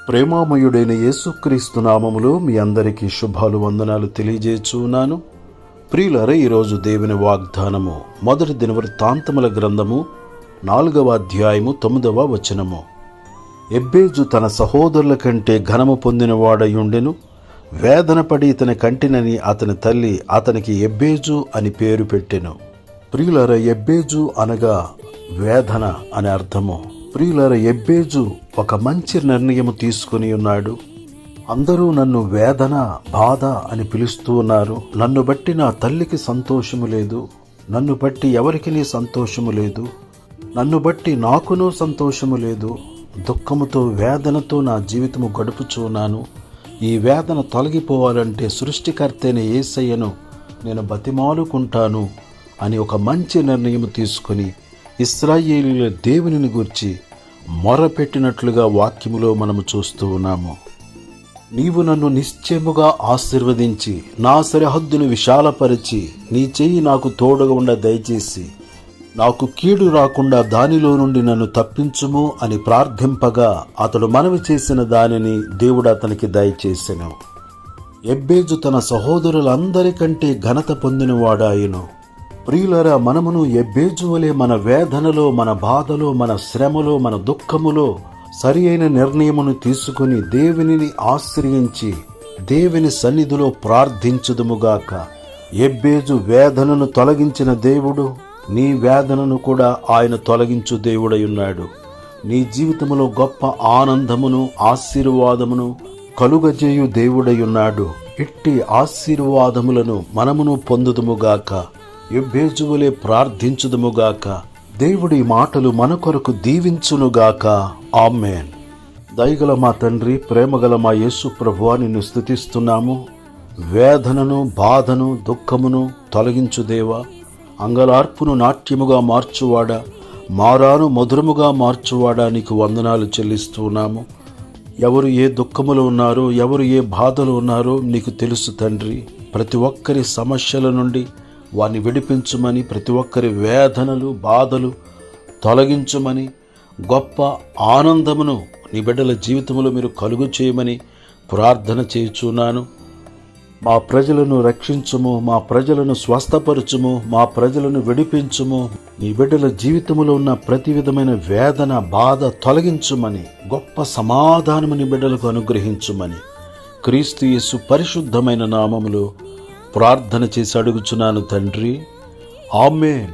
ప్రేమామయుడైన యేసుక్రీస్తు నామములో మీ అందరికీ శుభాలు వందనాలు తెలియజేస్తున్నాను. ప్రియులారా, ఈరోజు దేవుని వాగ్దానము మొదటి దినవృత్తాంతముల గ్రంథము 4వ అధ్యాయము 9వ వచనము. ఎబ్బేజు తన సహోదరుల కంటే ఘనము పొందినవాడయుండెను. వేదన పడి ఇతని కంటినని అతని తల్లి అతనికి ఎబ్బేజు అని పేరు పెట్టెను. ప్రియులారా, ఎబ్బేజు అనగా వేదన అని అర్థము. ప్రియులారా, ఎబ్బేజు ఒక మంచి నిర్ణయం తీసుకుని ఉన్నాడు. అందరూ నన్ను వేదన, బాధ అని పిలుస్తూ ఉన్నారు. నన్ను బట్టి నా తల్లికి సంతోషము లేదు, నన్ను బట్టి ఎవరికి సంతోషము లేదు, నన్ను బట్టి నాకునూ సంతోషము లేదు. దుఃఖముతో, వేదనతో నా జీవితము గడుపుచున్నాను. ఈ వేదన తొలగిపోవాలంటే సృష్టికర్తైన యేసయ్యను నేను బతిమాలుకుంటాను అని ఒక మంచి నిర్ణయం తీసుకుని ఇశ్రాయేలీయుల దేవునిని గూర్చి మొరపెట్టినట్లుగా వాక్యములో మనము చూస్తూ ఉన్నాము. నీవు నన్ను నిశ్చయముగా ఆశీర్వదించి నా సరిహద్దును విశాలపరిచి నీ చెయ్యి నాకు తోడుగా ఉండ దయచేసి నాకు కీడు రాకుండా దానిలో నుండి నన్ను తప్పించుము అని ప్రార్థింపగా అతడు మనవి చేసిన దానిని దేవుడు అతనికి దయచేసెను. ఎబ్బేజు తన సహోదరులందరికంటే ఘనత పొందినవాడాయను. ప్రియులరా, మనమును ఎబ్బేజు వలె మన వేదనలో, మన బాధలో, మన శ్రమలో, మన దుఃఖములో సరి అయిన నిర్ణయమును తీసుకుని దేవునిని ఆశ్రయించి దేవుని సన్నిధిలో ప్రార్థించుదుముగాక. ఎబ్బేజు వేదనను తొలగించిన దేవుడు నీ వేదనను కూడా ఆయన తొలగించు దేవుడై ఉన్నాడు. నీ జీవితములో గొప్ప ఆనందమును, ఆశీర్వాదమును కలుగజేయు దేవుడై ఉన్నాడు. ఇట్టి ఆశీర్వాదములను మనమును పొందుదుముగాక. ఎబ్బేజు వలె ప్రార్థించుదుముగాక. దేవుడి మాటలు మన కొరకు దీవించునుగాక. ఆమేన్. దయగల మా తండ్రి, ప్రేమగల మా యేసు ప్రభువా, నిన్ను స్తుతిస్తున్నాము. వేదనను, బాధను, దుఃఖమును తొలగించు దేవా. అంగలార్పును నాట్యముగా మార్చువాడా, మారాను మధురముగా మార్చువాడా, నీకు వందనాలు చెల్లిస్తున్నాము. ఎవరు ఏ దుఃఖములు ఉన్నారో, ఎవరు ఏ బాధలు ఉన్నారో నీకు తెలుసు తండ్రి. ప్రతి ఒక్కరి సమస్యల నుండి వారిని విడిపించుమని, ప్రతి ఒక్కరి వేదనలు, బాధలు తొలగించుమని, గొప్ప ఆనందమును నీ బిడ్డల జీవితంలో మీరు కలుగు చేయమని ప్రార్థన చేయుచున్నాను. మా ప్రజలను రక్షించుము, మా ప్రజలను స్వస్థపరచుము, మా ప్రజలను విడిపించుము. నీ బిడ్డల జీవితంలో ఉన్న ప్రతి విధమైన వేదన, బాధ తొలగించుమని, గొప్ప సమాధానము నీ బిడ్డలకు అనుగ్రహించుమని క్రీస్తు యేసు పరిశుద్ధమైన నామములో ప్రార్థన చేసి అడుగుచున్నాను తండ్రి. ఆమేన్.